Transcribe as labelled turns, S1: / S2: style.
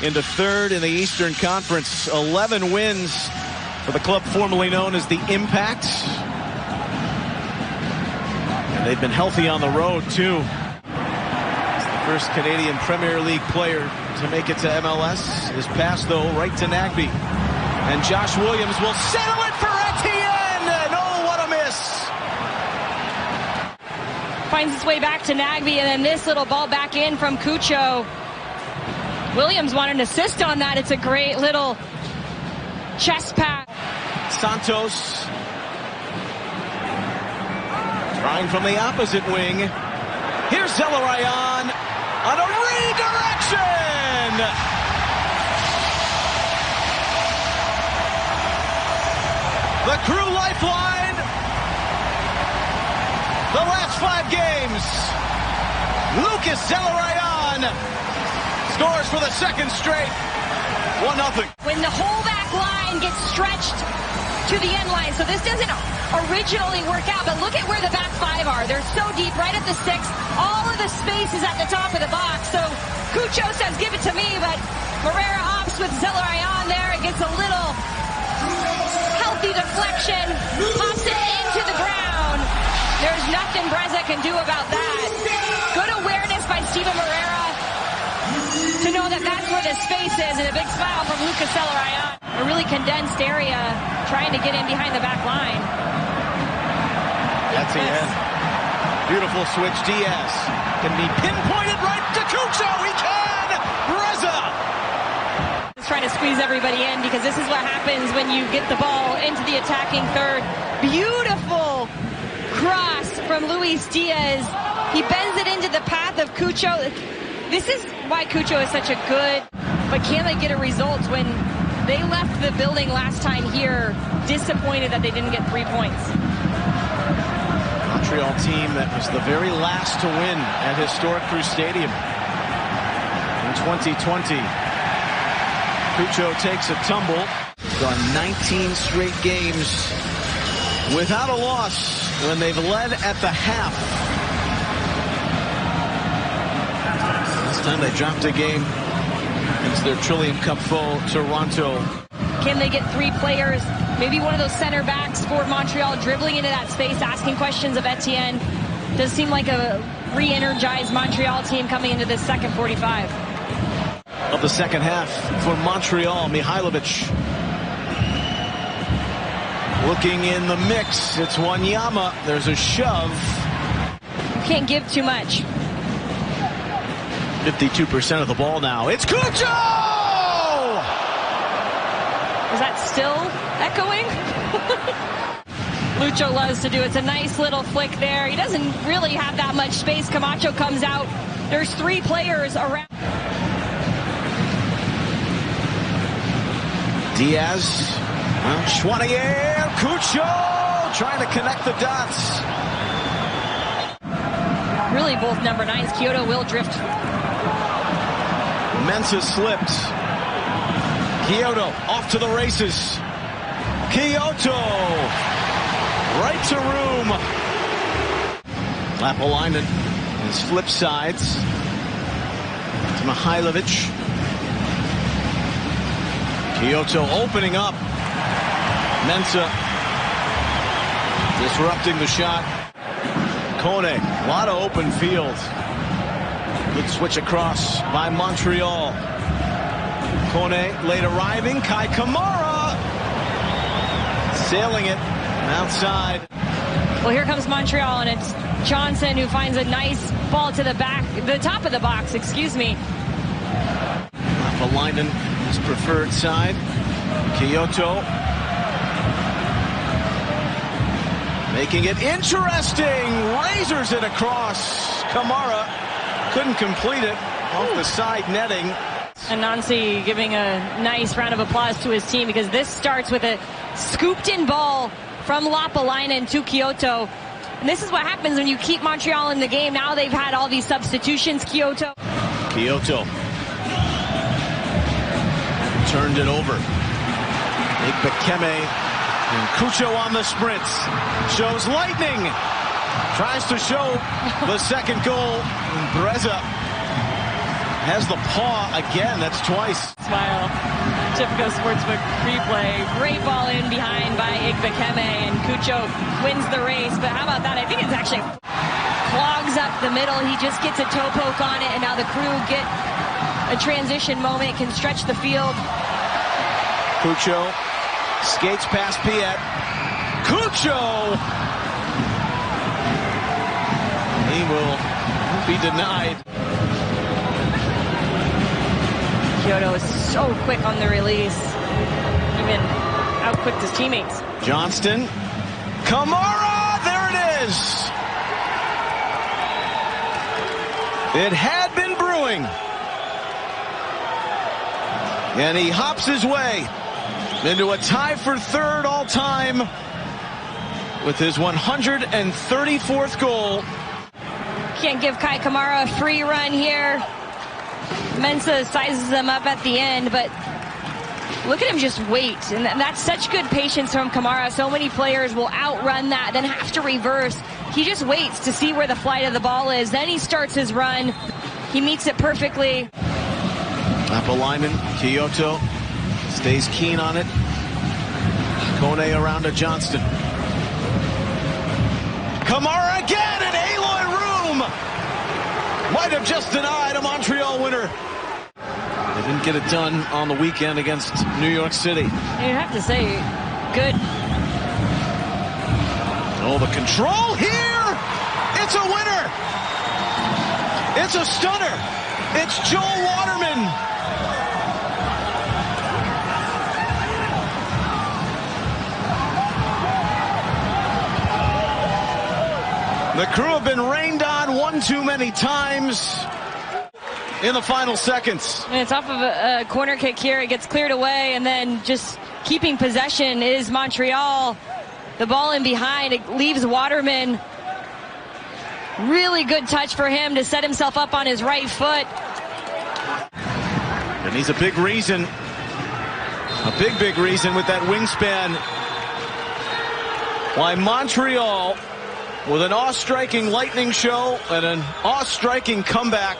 S1: into third in the Eastern Conference. 11 wins for the club formerly known as the Impact. And they've been healthy on the road, too. It's the first Canadian Premier League player to make it to MLS. His pass, though, right to Nagbe. And Josh Williams will settle it for Etienne! And oh, what a miss!
S2: Finds its way back to Nagbe, and then this little ball back in from Cucho. Williams wanted an assist on that. It's a great little chest pass.
S1: Santos trying from the opposite wing. Here's Zelarayan on a redirection. The Crew lifeline. The last 5 games. Lucas Zelarayan scores for the second straight. 1-0.
S2: When the whole back line gets stretched to the end line, so this doesn't originally work out, but look at where the back 5 are. They're so deep, right at the 6. All of the space is at the top of the box. So Cucho says, give it to me, but Moreira opts with Zelarayan there. It gets a little healthy deflection, pops it into the ground. There's nothing Breza can do about that. Good awareness by Steven Moreira to know that that's where the space is, and a big smile from Lucas Zelarayan. A really condensed area, trying to get in behind the back line.
S1: That's the end. Beautiful switch. Diaz can be pinpointed right to Cucho. He can! Breza!
S2: Just trying to squeeze everybody in, because this is what happens when you get the ball into the attacking third. Beautiful cross from Luis Diaz. He bends it into the path of Cucho. This is why Cucho is such a good, but can they get a result when they left the building last time here disappointed that they didn't get 3 points?
S1: Montreal team that was the very last to win at historic Crew Stadium in 2020. Cucho takes a tumble. Gone 19 straight games without a loss when they've led at the half. Last time they dropped a game against their Trillium Cup foe, Toronto.
S2: Can they get 3 players, maybe one of those center backs for Montreal, dribbling into that space, asking questions of Etienne? Does seem like a re-energized Montreal team coming into this second 45.
S1: Of the second half for Montreal, Mihailovic looking in the mix. It's Wanyama. There's a shove.
S2: Can't give too much.
S1: 52% of the ball now. It's Cucho!
S2: Is that still echoing? Lucho loves to do it. It's a nice little flick there. He doesn't really have that much space. Camacho comes out. There's 3 players around.
S1: Diaz. Chouanier. Cucho trying to connect the dots.
S2: Really both number 9s. Kyoto will drift.
S1: Mensah slipped. Kyoto off to the races. Kyoto right to room. Lapalainen, his flip sides to Mihailovic. Kyoto opening up. Mensah disrupting the shot. Kone, a lot of open field. Good switch across by Montreal. Kone late arriving. Kai Kamara sailing it outside.
S2: Well, here comes Montreal, and it's Johnson who finds a nice ball to the top of the box, excuse me.
S1: Lapalainen, his preferred side. Kyoto making it interesting. Razors it across. Kamara couldn't complete it off the side netting.
S2: And Nancy giving a nice round of applause to his team, because this starts with a scooped in ball from Lapalainen to Kyoto. And this is what happens when you keep Montreal in the game. Now they've had all these substitutions. Kyoto
S1: turned it over. Ikbekeme and Cucho on the sprints. Shows lightning. Tries to show the second goal. Breza Has the paw again. That's twice.
S2: Smile. Typical Sportsbook replay. Great ball in behind by Igbekeme, and Cucho wins the race. But how about that? I think it's actually clogs up the middle. He just gets a toe poke on it, and now the crew get a transition moment, can stretch the field.
S1: Cucho skates past Piet. Cucho! He will be denied.
S2: Kyoto is so quick on the release. Even outquicked his teammates.
S1: Johnston. Kamara! There it is! It had been brewing. And he hops his way into a tie for third all-time with his 134th goal.
S2: Can't give Kai Kamara a free run here. Mensah sizes him up at the end, but look at him just wait. And that's such good patience from Kamara. So many players will outrun that, then have to reverse. He just waits to see where the flight of the ball is. Then he starts his run. He meets it perfectly.
S1: Apple-Lyman, Kyoto stays keen on it. Kone around to Johnston. Kamara again, and Aloy Room might have just denied a Montreal winner. They didn't get it done on the weekend against New York City.
S2: You'd have to say, good.
S1: Oh, the control here! It's a winner! It's a stunner! It's Joel Waterman! The crew have been rained on one too many times in the final seconds.
S2: And it's off of a corner kick here. It gets cleared away, and then just keeping possession is Montreal. The ball in behind, it leaves Waterman. Really good touch for him to set himself up on his right foot.
S1: And he's a big reason, big reason with that wingspan why Montreal, with an awe-striking lightning show and an awe-striking comeback,